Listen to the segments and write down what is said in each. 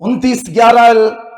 29/11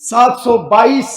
722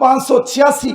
586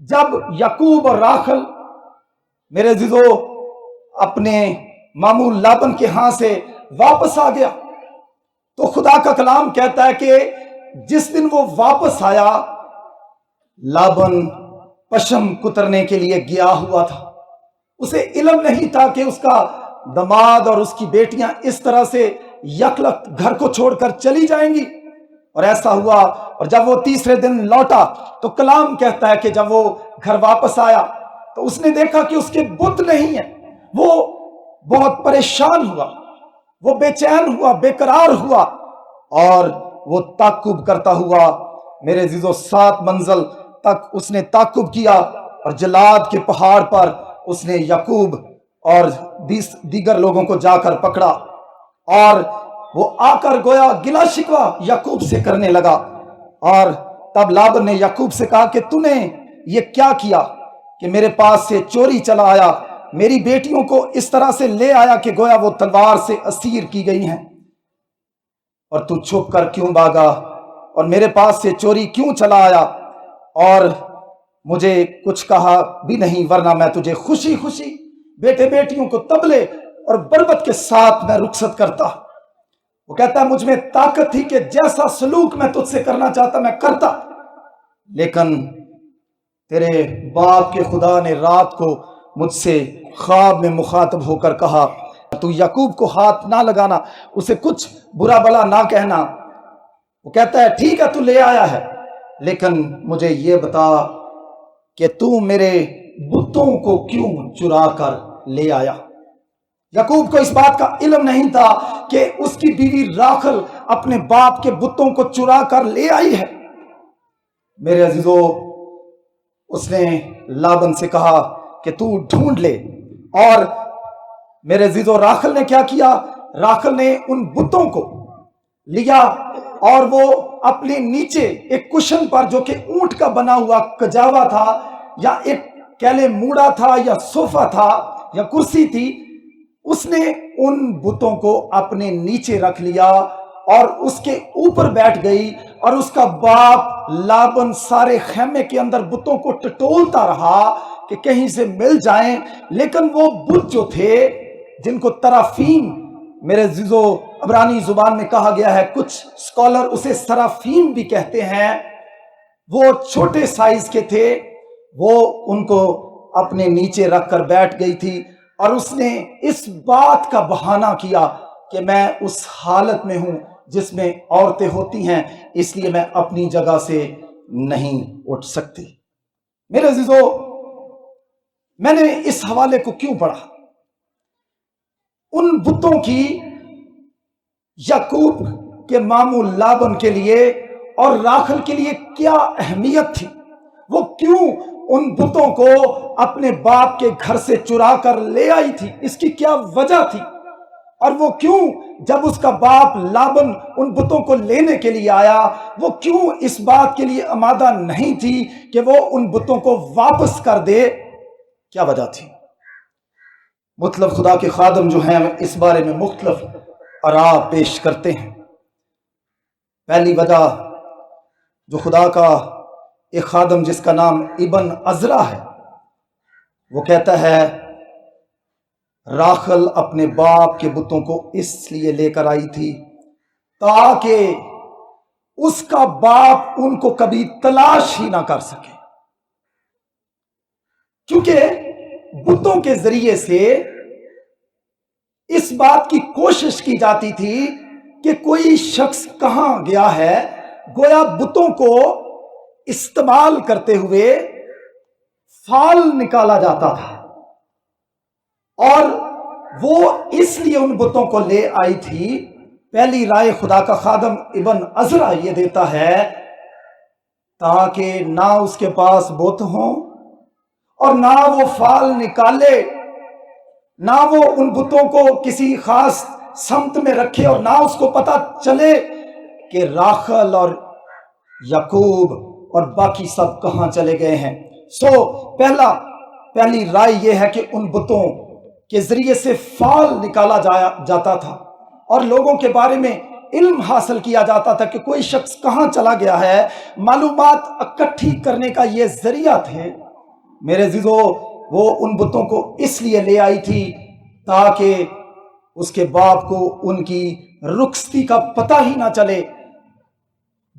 جب یعقوب اور راخل میرے عزیزو اپنے معمول لابن کے ہاں سے واپس آ گیا تو خدا کا کلام کہتا ہے کہ جس دن وہ واپس آیا لابن پشم کترنے کے لیے گیا ہوا تھا. اسے علم نہیں تھا کہ اس کا دماد اور اس کی بیٹیاں اس طرح سے یکلک گھر کو چھوڑ کر چلی جائیں گی. اور ایسا ہوا. اور جب وہ تیسرے دن لوٹا تو کلام کہتا ہے کہ جب وہ گھر واپس آیا تو اس نے دیکھا کہ اس کے بت نہیں ہیں. وہ بہت پریشان ہوا, وہ بے چین ہوا, بے قرار ہوا, اور وہ تعقب کرتا ہوا میرے عزیزو 7 منزل تک اس نے تعقب کیا. اور جلاد کے پہاڑ پر اس نے یعقوب اور دیگر لوگوں کو جا کر پکڑا, اور وہ آ کر گویا گلا شکوہ یعقوب سے کرنے لگا. اور تب لابن نے یعقوب سے کہا کہ تو نے یہ کیا کیا کہ میرے پاس سے چوری چلا آیا, میری بیٹیوں کو اس طرح سے لے آیا کہ گویا وہ تلوار سے اسیر کی گئی ہیں, اور تو چھپ کر کیوں بھاگا اور میرے پاس سے چوری کیوں چلا آیا اور مجھے کچھ کہا بھی نہیں, ورنہ میں تجھے خوشی خوشی بیٹے بیٹیوں کو تبلے اور بربت کے ساتھ میں رخصت کرتا. وہ کہتا ہے مجھ میں طاقت تھی کہ جیسا سلوک میں تجھ سے کرنا چاہتا میں کرتا, لیکن تیرے باپ کے خدا نے رات کو مجھ سے خواب میں مخاطب ہو کر کہا تو یعقوب کو ہاتھ نہ لگانا, اسے کچھ برا بلا نہ کہنا. وہ کہتا ہے ٹھیک ہے تو لے آیا ہے, لیکن مجھے یہ بتا کہ تو میرے بتوں کو کیوں چرا کر لے آیا. یعقوب کو اس بات کا علم نہیں تھا کہ اس کی بیوی راخل اپنے باپ کے بتوں کو چرا کر لے آئی ہے. میرے عزیزو اس نے لابن سے کہا کہ تو ڈھونڈ لے, اور میرے عزیزو راخل نے کیا کیا, راخل نے ان بتوں کو لیا اور وہ اپنے نیچے ایک کشن پر جو کہ اونٹ کا بنا ہوا کجاوا تھا یا ایک کیلے موڑا تھا یا صوفہ تھا یا کرسی تھی, اس نے ان بتوں کو اپنے نیچے رکھ لیا اور اس کے اوپر بیٹھ گئی, اور اس کا باپ لابن سارے خیمے کے اندر بتوں کو ٹٹولتا رہا کہ کہیں سے مل جائیں. لیکن وہ بت جو تھے جن کو ترافیم میرے عزیزو عبرانی زبان میں کہا گیا ہے, کچھ سکولر اسے سرافیم بھی کہتے ہیں, وہ چھوٹے سائز کے تھے. وہ ان کو اپنے نیچے رکھ کر بیٹھ گئی تھی, اور اس نے اس بات کا بہانہ کیا کہ میں اس حالت میں ہوں جس میں عورتیں ہوتی ہیں, اس لیے میں اپنی جگہ سے نہیں اٹھ سکتی. میرے عزیزو میں نے اس حوالے کو کیوں پڑھا؟ ان بتوں کی یعقوب کے ماموں لابن کے لیے اور راخل کے لیے کیا اہمیت تھی؟ وہ کیوں ان بتوں کو اپنے باپ کے گھر سے چرا کر لے آئی تھی؟ اس کی کیا وجہ تھی؟ اور وہ کیوں جب اس کا باپ لابن ان بتوں کو لینے کے لیے آیا, وہ کیوں اس بات کے لیے آمادہ نہیں تھی کہ وہ ان بتوں کو واپس کر دے؟ کیا وجہ تھی؟ مطلب خدا کے خادم جو ہیں اس بارے میں مختلف آراء پیش کرتے ہیں. پہلی وجہ جو خدا کا ایک خادم جس کا نام ابن عزرا ہے وہ کہتا ہے راخل اپنے باپ کے بتوں کو اس لیے لے کر آئی تھی تاکہ اس کا باپ ان کو کبھی تلاش ہی نہ کر سکے, کیونکہ بتوں کے ذریعے سے اس بات کی کوشش کی جاتی تھی کہ کوئی شخص کہاں گیا ہے. گویا بتوں کو استعمال کرتے ہوئے فال نکالا جاتا تھا, اور وہ اس لیے ان بتوں کو لے آئی تھی. پہلی رائے خدا کا خادم ابن عزرا یہ دیتا ہے تاکہ نہ اس کے پاس بت ہوں اور نہ وہ فال نکالے, نہ وہ ان بتوں کو کسی خاص سمت میں رکھے, اور نہ اس کو پتا چلے کہ راخل اور یعقوب اور باقی سب کہاں چلے گئے ہیں. پہلی رائے یہ ہے کہ ان بتوں کے ذریعے سے فال نکالا جاتا تھا اور لوگوں کے بارے میں علم حاصل کیا جاتا تھا کہ کوئی شخص کہاں چلا گیا ہے. معلومات اکٹھی کرنے کا یہ ذریعہ تھے. میرے عزیزو وہ ان بتوں کو اس لیے لے آئی تھی تاکہ اس کے باپ کو ان کی رخصتی کا پتہ ہی نہ چلے۔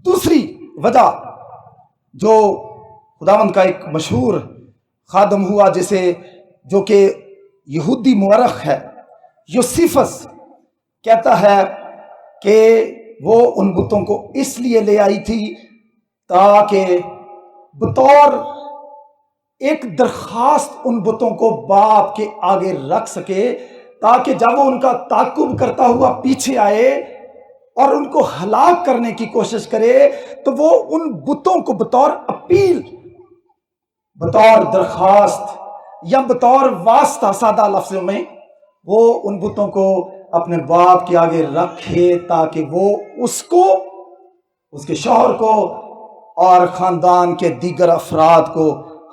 دوسری وجہ جو خداوند کا ایک مشہور خادم ہوا جو کہ یہودی مورخ ہے، یوسیفس، کہتا ہے کہ وہ ان بتوں کو اس لیے لے آئی تھی تاکہ بطور ایک درخواست ان بتوں کو باپ کے آگے رکھ سکے، تاکہ جب وہ ان کا تعاقب کرتا ہوا پیچھے آئے اور ان کو ہلاک کرنے کی کوشش کرے تو وہ ان بتوں کو بطور اپیل، بطور درخواست یا بطور واسطہ، سادہ لفظوں میں، وہ ان بتوں کو اپنے باپ کے آگے رکھے تاکہ وہ اس کو، اس کے شوہر کو اور خاندان کے دیگر افراد کو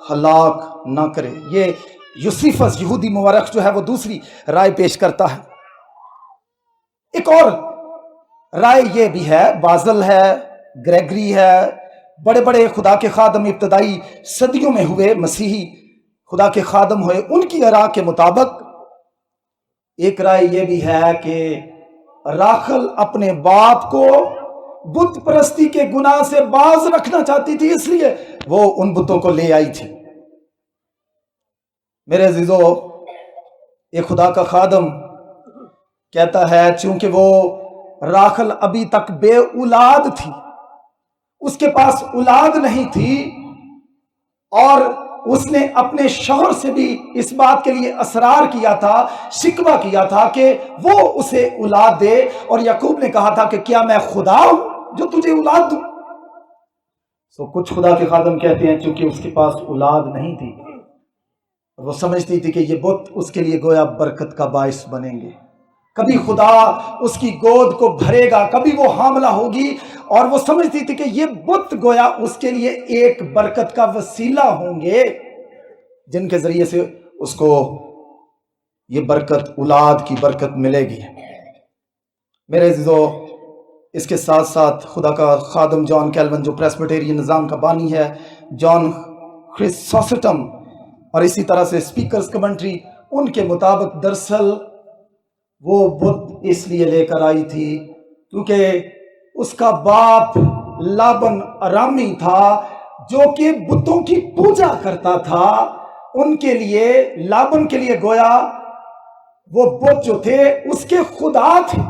ہلاک نہ کرے۔ یہ یوسیفس یہودی مورخ جو ہے وہ دوسری رائے پیش کرتا ہے۔ ایک اور رائے یہ بھی ہے، بازل ہے، گریگری ہے، بڑے بڑے خدا کے خادم ابتدائی صدیوں میں ہوئے، مسیحی خدا کے خادم ہوئے، ان کی آراء کے مطابق ایک رائے یہ بھی ہے کہ راخل اپنے باپ کو بت پرستی کے گناہ سے باز رکھنا چاہتی تھی، اس لیے وہ ان بتوں کو لے آئی تھی۔ میرے عزیزو، ایک خدا کا خادم کہتا ہے چونکہ وہ راخل ابھی تک بے اولاد تھی، اس کے پاس اولاد نہیں تھی، اور اس نے اپنے شوہر سے بھی اس بات کے لیے اصرار کیا تھا، شکوہ کیا تھا کہ وہ اسے اولاد دے، اور یعقوب نے کہا تھا کہ کیا میں خدا ہوں جو تجھے اولاد دوں؟ کچھ خدا کے خادم کہتے ہیں چونکہ اس کے پاس اولاد نہیں تھی، وہ سمجھتی تھی کہ یہ بت اس کے لیے گویا برکت کا باعث بنیں گے، کبھی خدا اس کی گود کو بھرے گا، کبھی وہ حاملہ ہوگی، اور وہ سمجھتی تھی کہ یہ بت گویا اس کے لیے ایک برکت کا وسیلہ ہوں گے جن کے ذریعے سے اس کو یہ برکت، اولاد کی برکت ملے گی۔ میرے عزیزو، اس کے ساتھ ساتھ خدا کا خادم جان کیلون جو پریسبیٹیرین نظام کا بانی ہے، جان کرسوسٹم، اور اسی طرح سے اسپیکرز کمنٹری، ان کے مطابق دراصل وہ بت اس لیے لے کر آئی تھی کیونکہ اس کا باپ لابن ارامی تھا جو کہ بتوں کی پوجا کرتا تھا۔ ان کے لیے، لابن کے لیے گویا وہ بت جو تھے اس کے خدا تھے،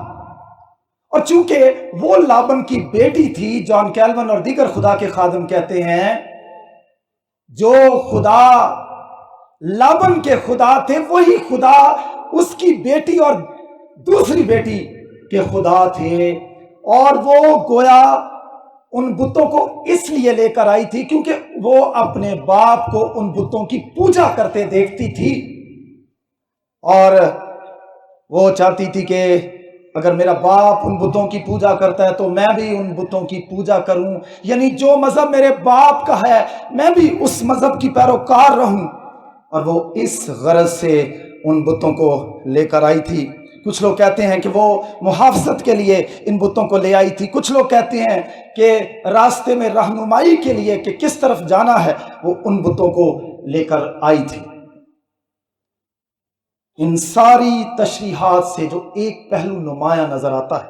اور چونکہ وہ لابن کی بیٹی تھی، جان کیلون اور دیگر خدا کے خادم کہتے ہیں جو خدا لابن کے خدا تھے وہی خدا اس کی بیٹی اور دوسری بیٹی کے خدا تھے، اور وہ گویا ان بتوں کو اس لیے لے کر آئی تھی کیونکہ وہ اپنے باپ کو ان بتوں کی پوجا کرتے دیکھتی تھی، اور وہ چاہتی تھی کہ اگر میرا باپ ان بتوں کی پوجا کرتا ہے تو میں بھی ان بتوں کی پوجا کروں، یعنی جو مذہب میرے باپ کا ہے میں بھی اس مذہب کی پیروکار رہوں، اور وہ اس غرض سے ان بتوں کو لے کر آئی تھی۔ کچھ لوگ کہتے ہیں کہ وہ محافظت کے لیے ان بتوں کو لے آئی تھی، کچھ لوگ کہتے ہیں کہ راستے میں رہنمائی کے لیے کہ کس طرف جانا ہے وہ ان بتوں کو لے کر آئی تھی۔ ان ساری تشریحات سے جو ایک پہلو نمایاں نظر آتا ہے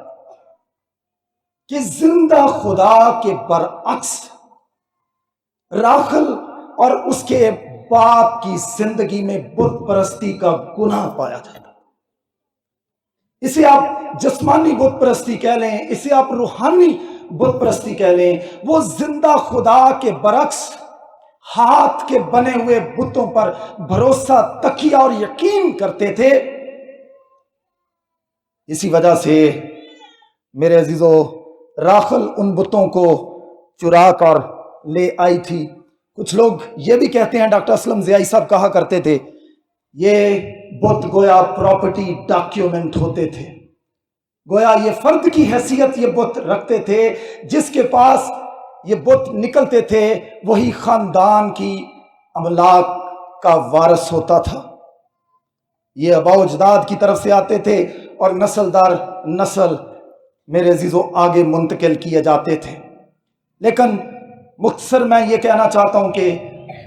کہ زندہ خدا کے برعکس راخل اور اس کے باپ کی زندگی میں بت پرستی کا گناہ پایا جاتا۔ اسے آپ جسمانی بت پرستی کہہ لیں، اسے آپ روحانی بت پرستی کہہ لیں، وہ زندہ خدا کے برعکس ہاتھ کے بنے ہوئے بتوں پر بھروسہ، تکیہ اور یقین کرتے تھے۔ اسی وجہ سے میرے عزیزو، راخل ان بتوں کو چرا کر لے آئی تھی۔ کچھ لوگ یہ بھی کہتے ہیں، ڈاکٹر اسلم ضیائی صاحب کہا کرتے تھے، یہ بت گویا پراپرٹی ڈاکیومنٹ ہوتے تھے، گویا یہ فرد کی حیثیت یہ بت رکھتے تھے، جس کے پاس یہ بت نکلتے تھے وہی خاندان کی املاک کا وارث ہوتا تھا۔ یہ آباء و اجداد کی طرف سے آتے تھے اور نسل در نسل میرے عزیزو آگے منتقل کیے جاتے تھے۔ لیکن مختصر میں یہ کہنا چاہتا ہوں کہ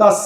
10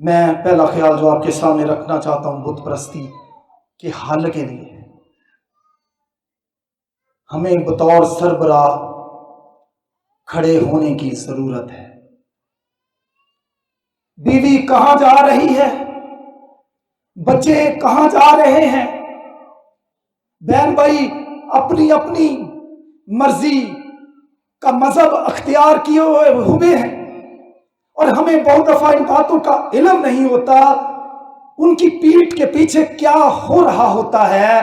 میں پہلا خیال جو آپ کے سامنے رکھنا چاہتا ہوں بت پرستی کے حل کے لیے ہمیں بطور سربراہ کھڑے ہونے کی ضرورت ہے۔ بیوی کہاں جا رہی ہے، بچے کہاں جا رہے ہیں، بہن بھائی اپنی اپنی مرضی کا مذہب اختیار کیے ہوئے ہیں، اور ہمیں بہت دفعہ ان باتوں کا علم نہیں ہوتا، ان کی پیٹھ کے پیچھے کیا ہو رہا ہوتا ہے۔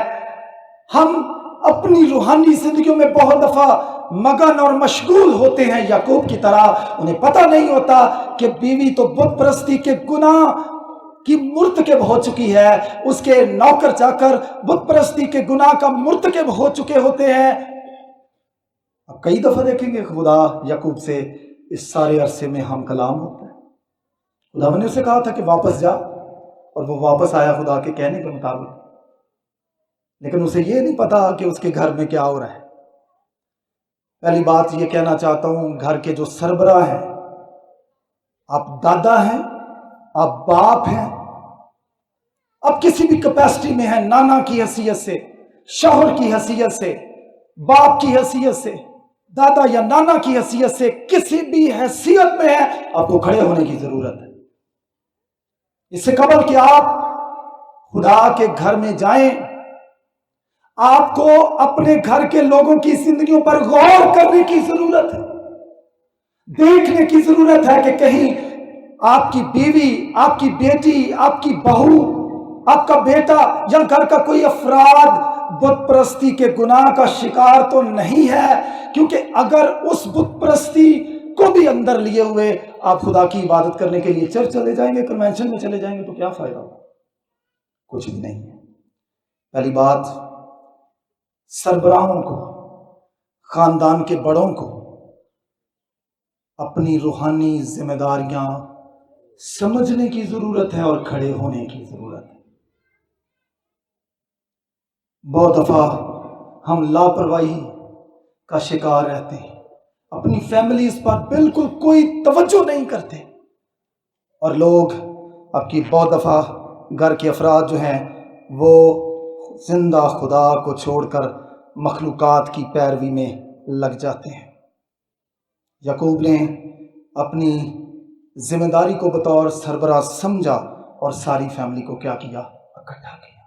ہم اپنی روحانی زندگیوں میں بہت دفعہ مگن اور مشغول ہوتے ہیں یعقوب کی طرح، انہیں پتہ نہیں ہوتا کہ بیوی تو بت پرستی کے گناہ کی مرتکب ہو چکی ہے، اس کے نوکر چاکر بت پرستی کے گناہ کا مرتکب ہو چکے ہوتے ہیں۔ اب کئی دفعہ دیکھیں گے خدا یعقوب سے اس سارے عرصے میں ہم کلام ہوتا ہے۔ خدا نے اسے کہا تھا کہ واپس جا، اور وہ واپس آیا خدا کے کہنے کے مطابق، لیکن اسے یہ نہیں پتا کہ اس کے گھر میں کیا ہو رہا ہے۔ پہلی بات یہ کہنا چاہتا ہوں، گھر کے جو سربراہ ہیں، آپ دادا ہیں، آپ باپ ہیں، آپ کسی بھی کیپیسٹی میں ہیں، نانا کی حیثیت سے، شوہر کی حیثیت سے، باپ کی حیثیت سے، دادا یا نانا کی حیثیت سے، کسی بھی حیثیت میں ہے، آپ کو کھڑے ہونے کی ضرورت ہے۔ اس سے قبل کہ آپ خدا کے گھر میں جائیں، آپ کو اپنے گھر کے لوگوں کی زندگیوں پر غور کرنے کی ضرورت ہے، دیکھنے کی ضرورت ہے کہ کہیں آپ کی بیوی، آپ کی بیٹی، آپ کی بہو، آپ کا بیٹا یا گھر کا کوئی افراد بت پرستی کے گناہ کا شکار تو نہیں ہے، کیونکہ اگر اس بت پرستی کو بھی اندر لیے ہوئے آپ خدا کی عبادت کرنے کے لیے چرچ چلے جائیں گے، کنونشن میں چلے جائیں گے، تو کیا فائدہ ہوگا؟ کچھ بھی نہیں ہے۔ پہلی بات، سربراہوں کو، خاندان کے بڑوں کو اپنی روحانی ذمہ داریاں سمجھنے کی ضرورت ہے اور کھڑے ہونے کی ضرورت ہے۔ بہت دفعہ ہم لاپرواہی کا شکار رہتے ہیں، اپنی فیملیز پر بالکل کوئی توجہ نہیں کرتے، اور لوگ اب کی بہت دفعہ گھر کے افراد جو ہیں وہ زندہ خدا کو چھوڑ کر مخلوقات کی پیروی میں لگ جاتے ہیں۔ یعقوب نے اپنی ذمہ داری کو بطور سربراہ سمجھا اور ساری فیملی کو کیا کیا؟ اکٹھا کیا۔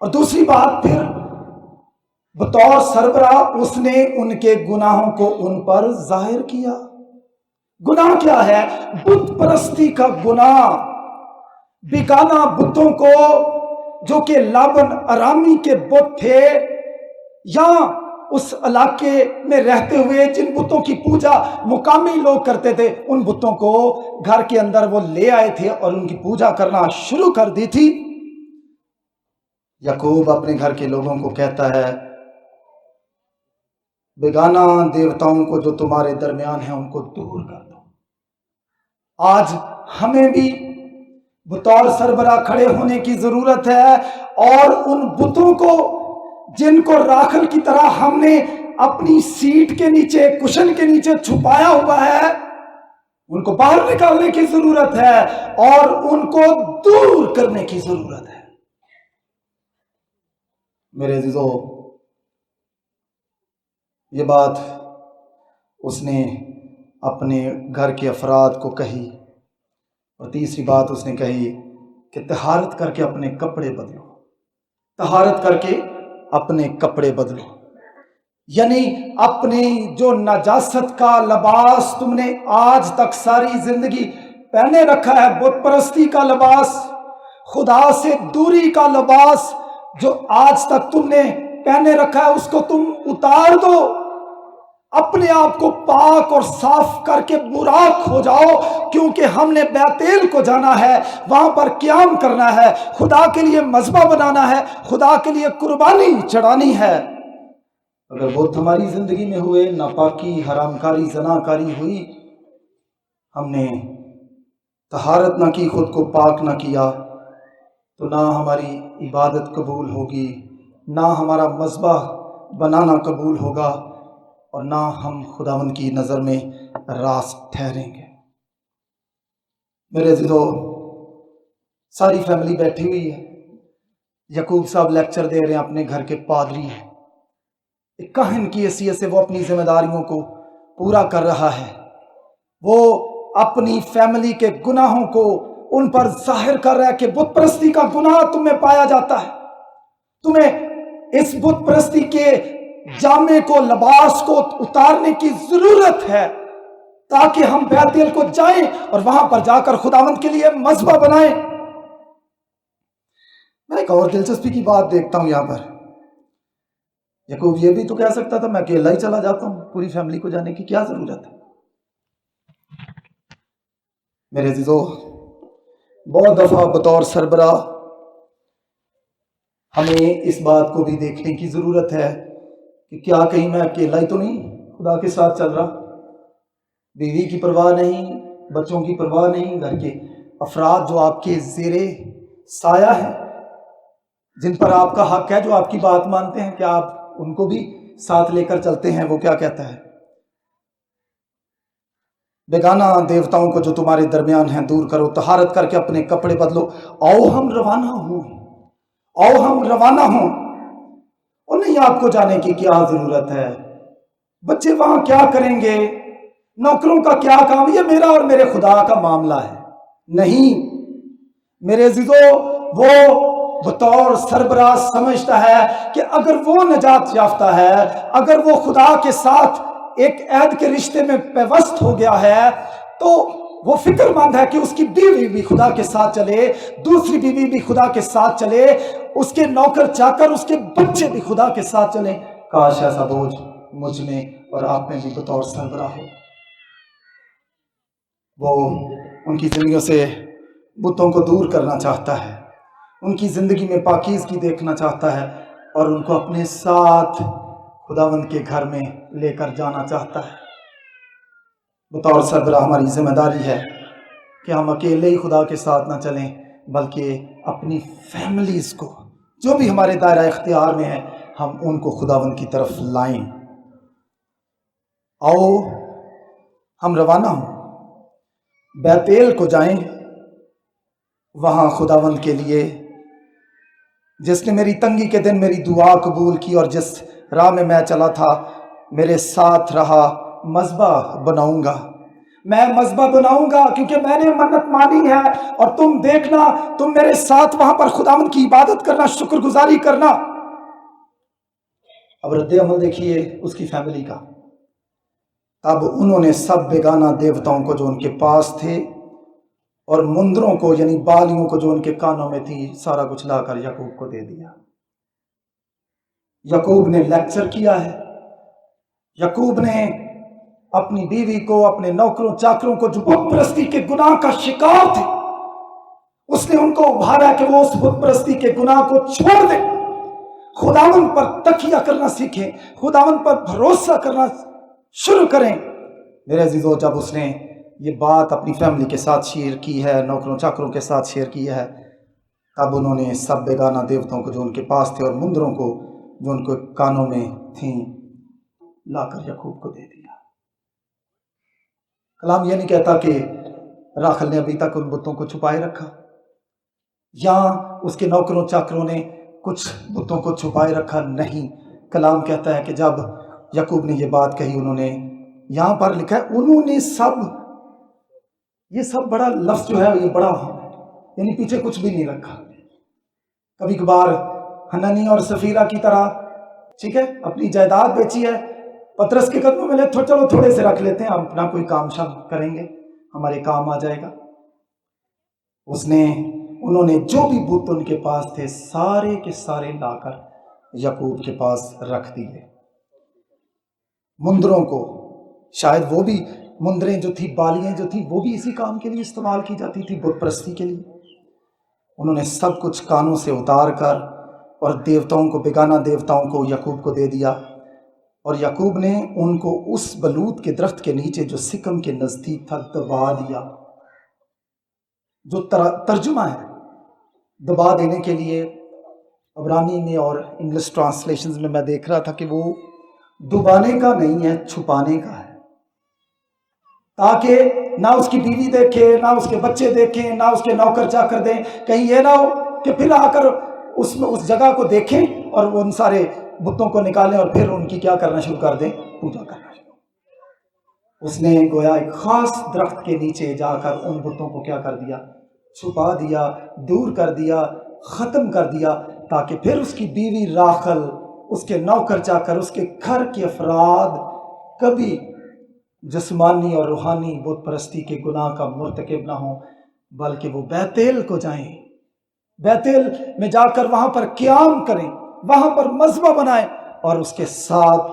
اور دوسری بات، پھر بطور سربراہ اس نے ان کے گناہوں کو ان پر ظاہر کیا۔ گناہ کیا ہے؟ بت پرستی کا گناہ، بیگانہ بتوں کو جو کہ لابن ارامی کے بت تھے، یا اس علاقے میں رہتے ہوئے جن بتوں کی پوجا مقامی لوگ کرتے تھے، ان بتوں کو گھر کے اندر وہ لے آئے تھے اور ان کی پوجا کرنا شروع کر دی تھی۔ یعقوب اپنے گھر کے لوگوں کو کہتا ہے، بیگانہ دیوتاؤں کو جو تمہارے درمیان ہیں ان کو دور کر دو۔ آج ہمیں بھی بطور سربراہ کھڑے ہونے کی ضرورت ہے، اور ان بتوں کو جن کو راکھل کی طرح ہم نے اپنی سیٹ کے نیچے، کشن کے نیچے چھپایا ہوا ہے، ان کو باہر نکالنے کی ضرورت ہے اور ان کو دور کرنے کی ضرورت ہے۔ میرے عزیزو، یہ بات اس نے اپنے گھر کے افراد کو کہی، اور تیسری بات اس نے کہی کہ طہارت کر کے اپنے کپڑے بدلو، طہارت کر کے اپنے کپڑے بدلو، یعنی اپنی جو نجاست کا لباس تم نے آج تک ساری زندگی پہنے رکھا ہے، بت پرستی کا لباس، خدا سے دوری کا لباس جو آج تک تم نے پہنے رکھا ہے، اس کو تم اتار دو، اپنے آپ کو پاک اور صاف کر کے براق ہو جاؤ، کیونکہ ہم نے بیتیل کو جانا ہے، وہاں پر قیام کرنا ہے، خدا کے لیے مذبح بنانا ہے، خدا کے لیے قربانی چڑھانی ہے۔ اگر وہ ہماری زندگی میں ہوئے، ناپاکی، حرام کاری، زنا کاری ہوئی، ہم نے طہارت نہ کی، خود کو پاک نہ کیا، تو نہ ہماری عبادت قبول ہوگی، نہ ہمارا مذبح بنانا قبول ہوگا، اور نہ ہم خداوند کی نظر میں راست ٹھہریں گے۔ میرے عزیزو، ساری فیملی بیٹھی ہوئی ہے، یعقوب صاحب لیکچر دے رہے ہیں، اپنے گھر کے پادری ہیں، ایک کاہن کی حیثیت سے وہ اپنی ذمہ داریوں کو پورا کر رہا ہے، وہ اپنی فیملی کے گناہوں کو ان پر ظاہر کر رہا ہے کہ بت پرستی کا گناہ تم میں پایا جاتا ہے، تمہیں اس بت پرستی کے جامے کو، لباس کو اتارنے کی ضرورت ہے تاکہ ہم بیت الخلا کو جائیں اور وہاں پر جا کر خداوند کے لیے مذبح بنائیں۔ میں ایک اور دلچسپی کی بات دیکھتا ہوں یہاں پر، یعقوب یہ بھی تو کہہ سکتا تھا میں اکیلا ہی چلا جاتا ہوں، پوری فیملی کو جانے کی کیا ضرورت ہے؟ میرے عزیزو، بہت دفعہ بطور سربراہ ہمیں اس بات کو بھی دیکھنے کی ضرورت ہے کہ کیا کہیں میں اکیلا ہی تو نہیں خدا کے ساتھ چل رہا، بیوی کی پرواہ نہیں، بچوں کی پرواہ نہیں، گھر کے افراد جو آپ کے زیر سایہ ہیں، جن پر آپ کا حق ہے، جو آپ کی بات مانتے ہیں، کیا آپ ان کو بھی ساتھ لے کر چلتے ہیں؟ وہ کیا کہتا ہے؟ بیگانہ دیوتاؤں کو جو تمہارے درمیان ہیں دور کرو، طہارت کر کے اپنے کپڑے بدلو، آؤ ہم روانہ ہوں، آؤ ہم روانہ ہوں۔ اور نہیں، آپ کو جانے کی کیا ضرورت ہے؟ بچے وہاں کیا کریں گے؟ نوکروں کا کیا کام؟ یہ میرا اور میرے خدا کا معاملہ ہے۔ نہیں میرے عزیزو، وہ بطور سربراہ سمجھتا ہے کہ اگر وہ نجات یافتہ ہے، اگر وہ خدا کے ساتھ ایک عہد کے رشتے میں پیوست ہو گیا ہے، تو وہ فکر مند ہے کہ اس کی بیوی بھی خدا کے ساتھ چلے، دوسری بیوی بھی خدا کے ساتھ چلے، اس کے نوکر چاکر، اس کے بچے بھی خدا کے ساتھ چلیں۔ کاش ایسا بوجھ مجھ میں اور آپ میں بھی بطور سربراہ ہو۔ وہ ان کی زندگیوں سے بتوں کو دور کرنا چاہتا ہے، ان کی زندگی میں پاکیزگی دیکھنا چاہتا ہے، اور ان کو اپنے ساتھ خداوند کے گھر میں لے کر جانا چاہتا ہے۔ بطور سربراہ ہماری ذمہ داری ہے کہ ہم اکیلے ہی خدا کے ساتھ نہ چلیں، بلکہ اپنی فیملیز کو، جو بھی ہمارے دائرہ اختیار میں ہیں، ہم ان کو خداوند کی طرف لائیں۔ آؤ ہم روانہ ہوں، بیت الخلا کو جائیں، وہاں خداوند کے لیے، جس نے میری تنگی کے دن میری دعا قبول کی اور جس راہ میں میں چلا تھا میرے ساتھ رہا، مذبح بناؤں گا، میں مذبح بناؤں گا، کیونکہ میں نے منت مانی ہے، اور تم دیکھنا، تم میرے ساتھ وہاں پر خداوند کی عبادت کرنا، شکر گزاری کرنا۔ اب رد عمل دیکھیے اس کی فیملی کا۔ اب انہوں نے سب بیگانہ دیوتاؤں کو جو ان کے پاس تھے، اور مندروں کو یعنی بالیوں کو جو ان کے کانوں میں تھی، سارا کچھ لا کر یعقوب کو دے دیا۔ یعقوب نے لیکچر کیا ہے، یعقوب نے اپنی بیوی کو، اپنے نوکروں چاکروں کو جو بت پرستی کے گناہ کا شکار تھے، اس نے ان کو ابھارا کہ وہ اس بت پرستی کے گناہ کو چھوڑ دیں، خداوند پر تکیہ کرنا سیکھیں، خداوند پر بھروسہ کرنا شروع کریں۔ میرے عزیزو، جب اس نے یہ بات اپنی فیملی کے ساتھ شیئر کی ہے، نوکروں چاکروں کے ساتھ شیئر کی ہے، تب انہوں نے سب بیگانہ دیوتاؤں کو جو ان کے پاس تھے اور مندروں کو جو ان کو کانوں میں تھیں لا کر یعقوب کو دے دیا۔ کلام یہ نہیں کہتا کہ راخل نے ابھی تک ان بتوں کو چھپائے رکھا، یا اس کے نوکروں چاکروں نے کچھ بتوں کو چھپائے رکھا، نہیں، کلام کہتا ہے کہ جب یعقوب نے یہ بات کہی، انہوں نے، یہاں پر لکھا ہے انہوں نے سب، یہ سب بڑا لفظ جو ہے یہ بڑا اہم ہے، یعنی پیچھے کچھ بھی نہیں رکھا۔ کبھی کبھار حنانی اور سفیرہ کی طرح، ٹھیک ہے، اپنی جائیداد بیچی ہے، پطرس کے قدموں میں لے، چلو تھوڑے سے رکھ لیتے ہیں، ہم اپنا کوئی کام شام کریں گے، ہمارے کام آ جائے گا۔ انہوں نے جو بھی بت ان کے پاس تھے سارے کے سارے لا کر یعقوب کے پاس رکھ دیے۔ مندروں کو، شاید وہ بھی مندریں جو تھی، بالیاں جو تھی، وہ بھی اسی کام کے لیے استعمال کی جاتی تھی، بت پرستی کے لیے۔ انہوں نے سب کچھ کانوں سے اتار کر اور دیوتاؤں کو، بیگانہ دیوتاؤں کو یعقوب کو دے دیا، اور یعقوب نے ان کو اس بلوت کے درخت کے نیچے جو سکم کے نزدیک تھا دبا دیا۔ جو ترجمہ ہے دبا دینے کے لیے، عبرانی میں اور انگلش ٹرانسلیشنز میں دیکھ رہا تھا کہ وہ دبانے کا نہیں ہے، چھپانے کا ہے، تاکہ نہ اس کی بیوی دیکھے، نہ اس کے بچے دیکھیں، نہ اس کے نوکر چاکر دیں، کہیں یہ نہ ہو کہ پھر آ کر اس جگہ کو دیکھیں اور ان سارے بتوں کو نکالیں اور پھر ان کی کیا کرنا شروع کر دیں، پوجا کرنا شروع۔ اس نے گویا ایک خاص درخت کے نیچے جا کر ان بتوں کو کیا کر دیا، چھپا دیا، دور کر دیا، ختم کر دیا، تاکہ پھر اس کی بیوی راخل، اس کے نوکر چاکر، اس کے گھر کے افراد کبھی جسمانی اور روحانی بت پرستی کے گناہ کا مرتکب نہ ہوں، بلکہ وہ بیتیل کو جائیں، بیتیل میں جا کر وہاں پر قیام کریں، وہاں پر مذبح بنائیں اور اس کے ساتھ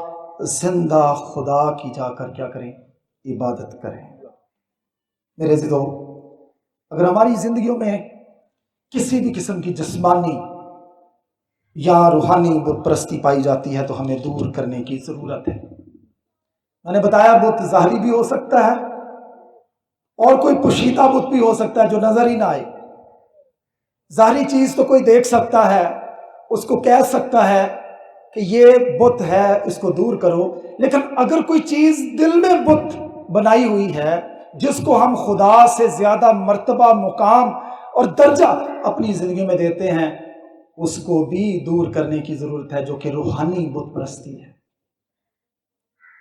زندہ خدا کی جا کر کیا کریں، عبادت کریں۔ میرے عزیزو، اگر ہماری زندگیوں میں کسی بھی قسم کی جسمانی یا روحانی بت پرستی پائی جاتی ہے تو ہمیں دور کرنے کی ضرورت ہے۔ میں نے بتایا بت ظاہری بھی ہو سکتا ہے اور کوئی پوشیدہ بت بھی ہو سکتا ہے جو نظر ہی نہ آئے۔ ظاہری چیز تو کوئی دیکھ سکتا ہے، اس کو کہہ سکتا ہے کہ یہ بت ہے، اس کو دور کرو، لیکن اگر کوئی چیز دل میں بت بنائی ہوئی ہے جس کو ہم خدا سے زیادہ مرتبہ، مقام اور درجہ اپنی زندگی میں دیتے ہیں، اس کو بھی دور کرنے کی ضرورت ہے، جو کہ روحانی بت پرستی ہے۔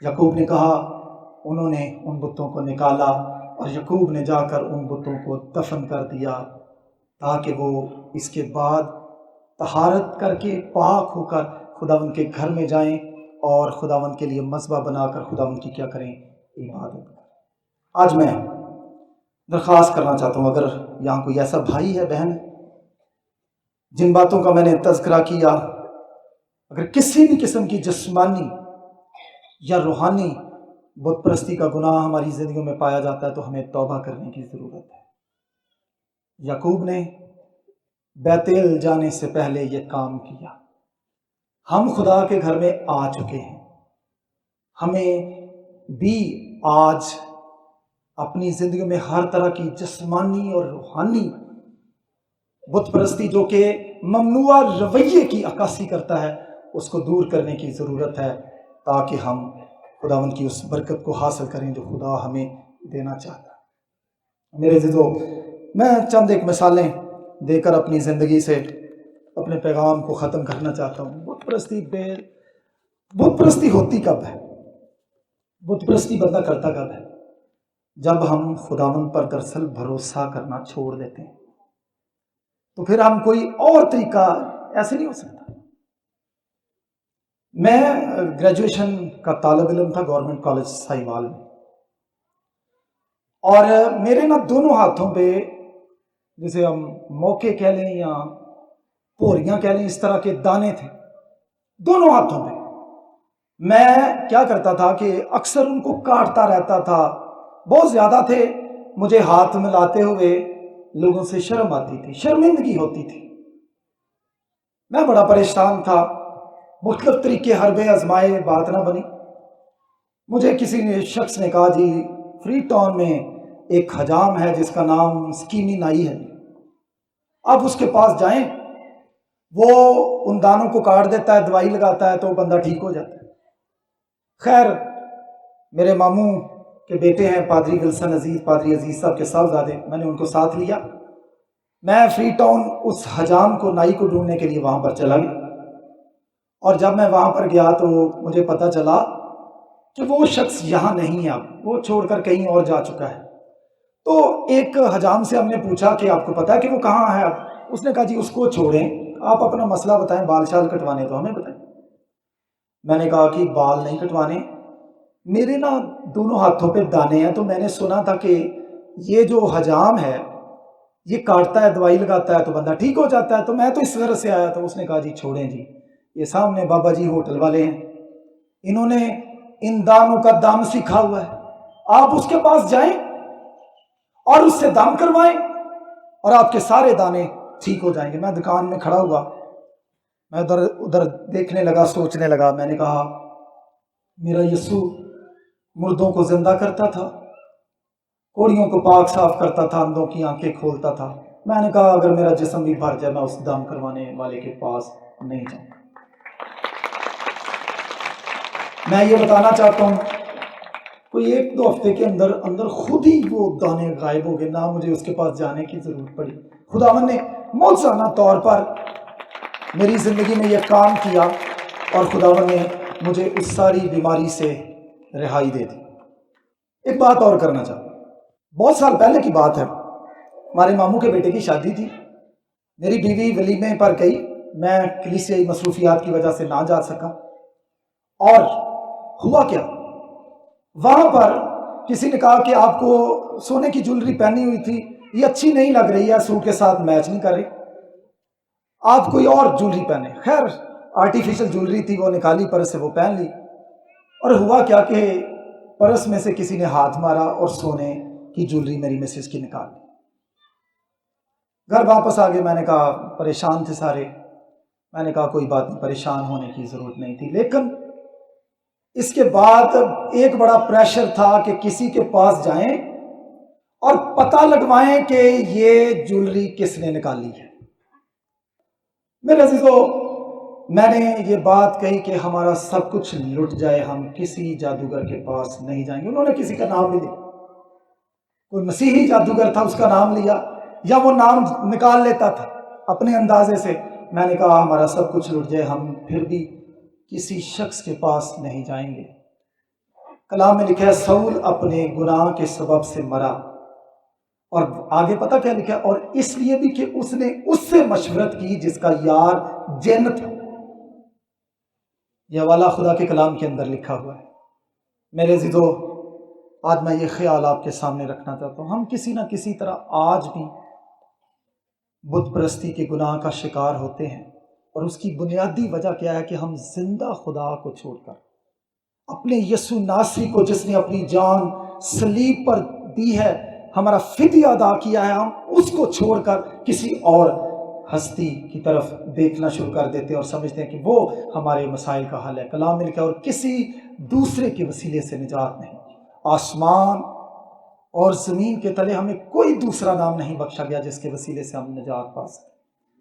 یعقوب نے کہا انہوں نے ان بتوں کو نکالا اور یعقوب نے جا کر ان بتوں کو دفن کر دیا تاکہ وہ اس کے بعد طہارت کر کے پاک ہو کر خداوند کے گھر میں جائیں اور خداوند کے لیے مذبح بنا کر خداوند کی کیا کریں، عبادت کریں۔ آج میں درخواست کرنا چاہتا ہوں، اگر یہاں کوئی ایسا بھائی ہے، بہن ہے، جن باتوں کا میں نے تذکرہ کیا، اگر کسی بھی قسم کی جسمانی یا روحانی بت پرستی کا گناہ ہماری زندگیوں میں پایا جاتا ہے تو ہمیں توبہ کرنے کی ضرورت ہے۔ یعقوب نے بیتیل جانے سے پہلے یہ کام کیا۔ ہم خدا کے گھر میں آ چکے ہیں، ہمیں بھی آج اپنی زندگی میں ہر طرح کی جسمانی اور روحانی بت پرستی جو کہ ممنوع رویے کی عکاسی کرتا ہے، اس کو دور کرنے کی ضرورت ہے تاکہ ہم خداوند کی اس برکت کو حاصل کریں جو خدا ہمیں دینا چاہتا ہے۔ میرے عزیزو، میں چند ایک مثالیں دے کر اپنی زندگی سے اپنے پیغام کو ختم کرنا چاہتا ہوں۔ بت پرستی ہوتی کب ہے؟ بت پرستی بندہ کرتا کب ہے؟ جب ہم خداوند پر دراصل بھروسہ کرنا چھوڑ دیتے ہیں، تو پھر ہم کوئی اور طریقہ ایسے نہیں ہو سکتا۔ میں گریجویشن کا طالب علم تھا گورنمنٹ کالج ساہیوال میں، اور میرے دونوں ہاتھوں پہ، جسے ہم موقع کہہ لیں یا پوریاں کہہ لیں، اس طرح کے دانے تھے دونوں ہاتھوں پہ۔ میں کیا کرتا تھا کہ اکثر ان کو کاٹتا رہتا تھا، بہت زیادہ تھے، مجھے ہاتھ ملاتے ہوئے لوگوں سے شرم آتی تھی، شرمندگی ہوتی تھی، میں بڑا پریشان تھا، مختلف طریقے حربے آزمائے، بات نہ بنی۔ مجھے کسی شخص نے کہا جی فری ٹاؤن میں ایک حجام ہے جس کا نام سکیمی نائی ہے، آپ اس کے پاس جائیں، وہ ان دانوں کو کاٹ دیتا ہے، دوائی لگاتا ہے تو بندہ ٹھیک ہو جاتا ہے۔ خیر، میرے ماموں کے بیٹے ہیں پادری ولسن عزیز، پادری عزیز صاحب کے صاحبزادے، میں نے ان کو ساتھ لیا، میں فری ٹاؤن اس حجام کو، نائی کو ڈھونڈنے کے لیے وہاں پر چلا گیا، اور جب میں وہاں پر گیا تو مجھے پتہ چلا کہ وہ شخص یہاں نہیں ہے، اب وہ چھوڑ کر کہیں اور جا چکا ہے۔ تو ایک حجام سے ہم نے پوچھا کہ آپ کو پتہ ہے کہ وہ کہاں ہے اب؟ اس نے کہا جی اس کو چھوڑیں، آپ اپنا مسئلہ بتائیں، بال شال کٹوانے تو ہمیں بتائیں۔ میں نے کہا کہ بال نہیں کٹوانے، میرے دونوں ہاتھوں پہ دانے ہیں، تو میں نے سنا تھا کہ یہ جو حجام ہے یہ کاٹتا ہے، دوائی لگاتا ہے تو بندہ ٹھیک ہو جاتا ہے، تو میں تو اس طرح سے آیا تھا۔ اس نے کہا جی چھوڑیں جی، یہ سامنے بابا جی ہوٹل والے ہیں، انہوں نے ان دانوں کا دام سیکھا ہوا ہے، آپ اس کے پاس جائیں اور اس سے دام کروائیں اور آپ کے سارے دانے ٹھیک ہو جائیں گے۔ میں دکان میں کھڑا ہوا، میں ادھر دیکھنے لگا، سوچنے لگا، میں نے کہا میرا یسوع مردوں کو زندہ کرتا تھا، کوڑیوں کو پاک صاف کرتا تھا، اندھوں کی آنکھیں کھولتا تھا، میں نے کہا اگر میرا جسم بھی بھر جائے میں اس دام کروانے والے کے پاس نہیں جاؤں گا۔ میں یہ بتانا چاہتا ہوں کوئی 1-2 ہفتے کے اندر اندر خود ہی وہ دانے غائب ہو گئے، نہ مجھے اس کے پاس جانے کی ضرورت پڑی۔ خداوند نے موجزانہ طور پر میری زندگی میں یہ کام کیا اور خداوند نے مجھے اس ساری بیماری سے رہائی دے دی۔ ایک بات اور کرنا چاہتا ہوں، بہت سال پہلے کی بات ہے، ہمارے ماموں کے بیٹے کی شادی تھی، میری بیوی ولیمے پر گئی، میں کلیسیائی مصروفیات کی وجہ سے نہ جا سکا، اور ہوا کیا، وہاں پر کسی نے کہا کہ آپ کو سونے کی جولری پہنی ہوئی تھی، یہ اچھی نہیں لگ رہی ہے، سوٹ کے ساتھ میچ نہیں کر رہی، آپ کوئی اور جولری پہنے۔ خیر آرٹیفیشل جولری تھی، وہ نکالی پرس سے، وہ پہن لی، اور ہوا کیا کہ پرس میں سے کسی نے ہاتھ مارا اور سونے کی جولری میری مسز کی نکال لی۔ گھر واپس آ گئے، میں نے کہا پریشان تھے سارے، میں نے کہا کوئی بات نہیں، پریشان ہونے کی ضرورت نہیں تھی، لیکن اس کے بعد ایک بڑا پریشر تھا کہ کسی کے پاس جائیں اور پتہ لگوائیں کہ یہ جولری کس نے نکالی ہے۔ میرے عزیزو، میں نے یہ بات کہی کہ ہمارا سب کچھ لٹ جائے، ہم کسی جادوگر کے پاس نہیں جائیں گے۔ انہوں نے کسی کا نام بھی لیا، کوئی مسیحی جادوگر تھا، اس کا نام لیا، یا وہ نام نکال لیتا تھا اپنے اندازے سے۔ میں نے کہا ہمارا سب کچھ لٹ جائے، ہم پھر بھی کسی شخص کے پاس نہیں جائیں گے۔ کلام میں لکھا ہے سول اپنے گناہ کے سبب سے مرا، اور آگے پتہ کیا لکھا ہے، اور اس لیے بھی کہ اس نے اس سے مشورت کی جس کا یار جن تھا۔ یہ حوالہ خدا کے کلام کے اندر لکھا ہوا ہے۔ میرے عزیزو، آج میں یہ خیال آپ کے سامنے رکھنا چاہتا ہوں، ہم کسی نہ کسی طرح آج بھی بت پرستی کے گناہ کا شکار ہوتے ہیں، اور اس کی بنیادی وجہ کیا ہے کہ ہم زندہ خدا کو چھوڑ کر، اپنے یسوع ناصری کو جس نے اپنی جان صلیب پر دی ہے، ہمارا فدیہ ادا کیا ہے، ہم اس کو چھوڑ کر کسی اور ہستی کی طرف دیکھنا شروع کر دیتے ہیں اور سمجھتے ہیں کہ وہ ہمارے مسائل کا حل ہے۔ کلام میں لکھا ہے اور کسی دوسرے کے وسیلے سے نجات نہیں، آسمان اور زمین کے تلے ہمیں کوئی دوسرا نام نہیں بخشا گیا جس کے وسیلے سے ہم نجات پا سکیں۔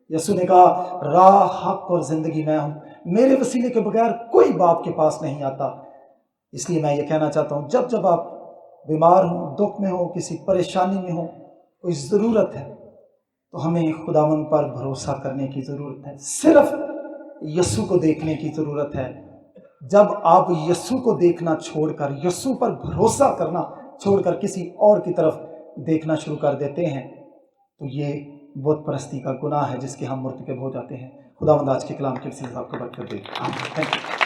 یسوع نے کہا راہ، حق اور زندگی میں ہوں، میرے وسیلے کے بغیر کوئی باپ کے پاس نہیں آتا۔ اس لیے میں یہ کہنا چاہتا ہوں، جب جب آپ بیمار ہوں، دکھ میں ہوں، کسی پریشانی میں ہوں، کوئی ضرورت ہے، تو ہمیں خداوند پر بھروسہ کرنے کی ضرورت ہے، صرف یسوع کو دیکھنے کی ضرورت ہے۔ جب آپ یسوع کو دیکھنا چھوڑ کر، یسوع پر بھروسہ کرنا چھوڑ کر کسی اور کی طرف دیکھنا شروع کر دیتے ہیں، تو یہ بت پرستی کا گناہ ہے جس کے ہم مرتکب ہو جاتے ہیں۔ خداوند آج کے کلام کے وسیلے سے آپ کو برکت دے۔ آمین۔